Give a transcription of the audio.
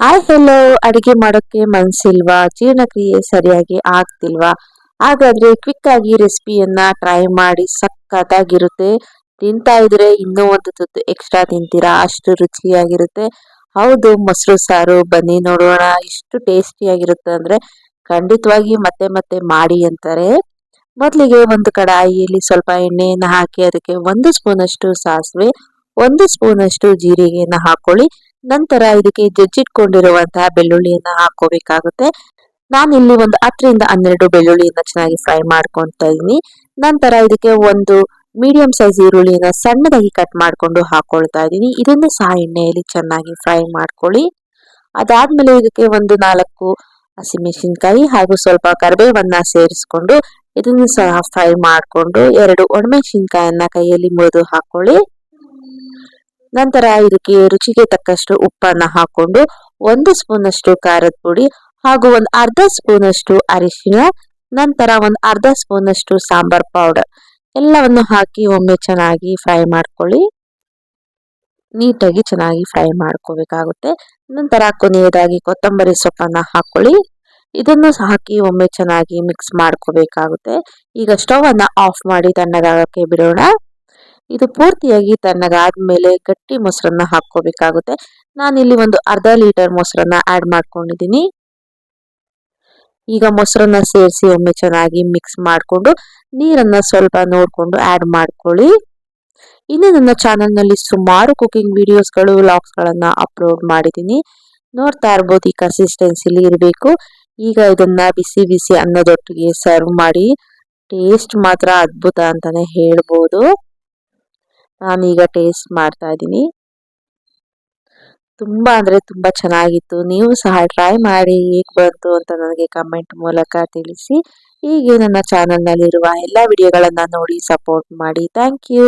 Hi hello. ಅಡಿಗೆ ಮಾಡೋಕ್ಕೆ ಮನ್ಸಿಲ್ವಾ? ಜೀರ್ಣಕ್ರಿಯೆ ಸರಿಯಾಗಿ ಆಗ್ತಿಲ್ವಾ? ಹಾಗಾದ್ರೆ ಕ್ವಿಕ್ ಆಗಿ ರೆಸಿಪಿಯನ್ನ ಟ್ರೈ ಮಾಡಿ, ಸಖತ್ತಾಗಿರುತ್ತೆ. ತಿಂತಾ ಇದ್ರೆ ಇನ್ನೂ ಒಂದು ತುತ್ತು ಎಕ್ಸ್ಟ್ರಾ ತಿಂತೀರಾ, ಅಷ್ಟು ರುಚಿಯಾಗಿರುತ್ತೆ. ಹೌದು, ಮೊಸರು ಸಾರು ಬನ್ನಿ ನೋಡೋಣ ಎಷ್ಟು ಟೇಸ್ಟಿಯಾಗಿರುತ್ತೆ ಅಂದ್ರೆ ಖಂಡಿತವಾಗಿ ಮತ್ತೆ ಮತ್ತೆ ಮಾಡಿ ಅಂತಾರೆ. ಮೊದಲಿಗೆ ಒಂದು ಕಡಾಯಿಯಲ್ಲಿ ಸ್ವಲ್ಪ ಎಣ್ಣೆಯನ್ನು ಹಾಕಿ ಅದಕ್ಕೆ 1 ಸ್ಪೂನ್ ಅಷ್ಟು ಸಾಸಿವೆ, 1 ಸ್ಪೂನ್ ಅಷ್ಟು ಜೀರಿಗೆಯನ್ನು ಹಾಕೊಳ್ಳಿ. ನಂತರ ಇದಕ್ಕೆ ಜಜ್ಜಿಟ್ಕೊಂಡಿರುವಂತಹ ಬೆಳ್ಳುಳ್ಳಿಯನ್ನ ಹಾಕೋಬೇಕಾಗುತ್ತೆ. ನಾನಿಲ್ಲಿ ಒಂದು 10 ರಿಂದ 12 ಬೆಳ್ಳುಳ್ಳಿಯನ್ನ ಚೆನ್ನಾಗಿ ಫ್ರೈ ಮಾಡ್ಕೊತಾ ಇದ್ದೀನಿ. ನಂತರ ಇದಕ್ಕೆ ಒಂದು ಮೀಡಿಯಂ ಸೈಜ್ ಈರುಳ್ಳಿಯನ್ನ ಸಣ್ಣದಾಗಿ ಕಟ್ ಮಾಡ್ಕೊಂಡು ಹಾಕೊಳ್ತಾ ಇದ್ದೀನಿ. ಇದನ್ನು ಸಹ ಎಣ್ಣೆಯಲ್ಲಿ ಚೆನ್ನಾಗಿ ಫ್ರೈ ಮಾಡ್ಕೊಳ್ಳಿ. ಅದಾದ್ಮೇಲೆ ಇದಕ್ಕೆ ಒಂದು 4 ಹಸಿಮೆಣಸಿನಕಾಯಿ ಹಾಗೂ ಸ್ವಲ್ಪ ಕರಿಬೇವನ್ನ ಸೇರಿಸ್ಕೊಂಡು ಇದನ್ನು ಸಹ ಫ್ರೈ ಮಾಡಿಕೊಂಡು 2 ಒಣಮೆಣಸಿನಕಾಯನ್ನ ಕೈಯಲ್ಲಿ ಮುರಿದು ಹಾಕೊಳ್ಳಿ. ನಂತರ ಇದಕ್ಕೆ ರುಚಿಗೆ ತಕ್ಕಷ್ಟು ಉಪ್ಪನ್ನ ಹಾಕೊಂಡು 1 ಸ್ಪೂನ್ ಅಷ್ಟು ಖಾರದ ಪುಡಿ ಹಾಗೂ ಒಂದು ಅರ್ಧ ಸ್ಪೂನ್ ಅಷ್ಟು ಅರಿಶಿನ, ನಂತರ ಒಂದು ಅರ್ಧ ಸ್ಪೂನ್ ಅಷ್ಟು ಸಾಂಬಾರ್ ಪೌಡರ್ ಎಲ್ಲವನ್ನು ಹಾಕಿ ಒಮ್ಮೆ ಚೆನ್ನಾಗಿ ಫ್ರೈ ಮಾಡ್ಕೊಳ್ಳಿ. ನೀಟಾಗಿ ಚೆನ್ನಾಗಿ ಫ್ರೈ ಮಾಡ್ಕೋಬೇಕಾಗುತ್ತೆ. ನಂತರ ಕೊನೆಯದಾಗಿ ಕೊತ್ತಂಬರಿ ಸೊಪ್ಪನ್ನ ಹಾಕೊಳ್ಳಿ. ಇದನ್ನು ಹಾಕಿ ಒಮ್ಮೆ ಚೆನ್ನಾಗಿ ಮಿಕ್ಸ್ ಮಾಡ್ಕೋಬೇಕಾಗುತ್ತೆ. ಈಗ ಸ್ಟವ್ ಅನ್ನ ಆಫ್ ಮಾಡಿ ತಣ್ಣಗಾಗಕ್ಕೆ ಬಿಡೋಣ. ಇದು ಪೂರ್ತಿಯಾಗಿ ತಣ್ಣಗಾದ್ಮೇಲೆ ಗಟ್ಟಿ ಮೊಸರನ್ನ ಹಾಕೋಬೇಕಾಗುತ್ತೆ. ನಾನಿಲ್ಲಿ ಒಂದು ಅರ್ಧ ಲೀಟರ್ ಮೊಸರನ್ನ ಆಡ್ ಮಾಡ್ಕೊಂಡಿದ್ದೀನಿ. ಈಗ ಮೊಸರನ್ನ ಸೇರಿಸಿ ಒಮ್ಮೆ ಚೆನ್ನಾಗಿ ಮಿಕ್ಸ್ ಮಾಡಿಕೊಂಡು ನೀರನ್ನ ಸ್ವಲ್ಪ ನೋಡ್ಕೊಂಡು ಆಡ್ ಮಾಡ್ಕೊಳ್ಳಿ. ಇನ್ನು ನನ್ನ ಚಾನೆಲ್ ನಲ್ಲಿ ಸುಮಾರು ಕುಕಿಂಗ್ ವಿಡಿಯೋಸ್ಗಳು, ವ್ಲಾಗ್ಸ್ಗಳನ್ನ ಅಪ್ಲೋಡ್ ಮಾಡಿದ್ದೀನಿ. ನೋಡ್ತಾ ಇರ್ಬೋದು, ಈ ಕನ್ಸಿಸ್ಟೆನ್ಸಿಲಿ ಇರಬೇಕು. ಈಗ ಇದನ್ನ ಬಿಸಿ ಬಿಸಿ ಅನ್ನದೊಟ್ಟಿಗೆ ಸರ್ವ್ ಮಾಡಿ. ಟೇಸ್ಟ್ ಮಾತ್ರ ಅದ್ಭುತ ಅಂತಾನೆ ಹೇಳ್ಬೋದು. ನಾನೀಗ ಟೇಸ್ಟ್ ಮಾಡ್ತಾ ಇದ್ದೀನಿ. ತುಂಬಾ ಅಂದ್ರೆ ತುಂಬಾ ಚೆನ್ನಾಗಿತ್ತು. ನೀವು ಸಹ ಟ್ರೈ ಮಾಡಿ, ಹೇಗೆ ಬಂತು ಅಂತ ನನಗೆ ಕಮೆಂಟ್ ಮೂಲಕ ತಿಳಿಸಿ. ಹೀಗೆ ನನ್ನ ಚಾನೆಲ್ ನಲ್ಲಿರುವ ಎಲ್ಲ ವಿಡಿಯೋಗಳನ್ನ ನೋಡಿ ಸಪೋರ್ಟ್ ಮಾಡಿ. Thank you.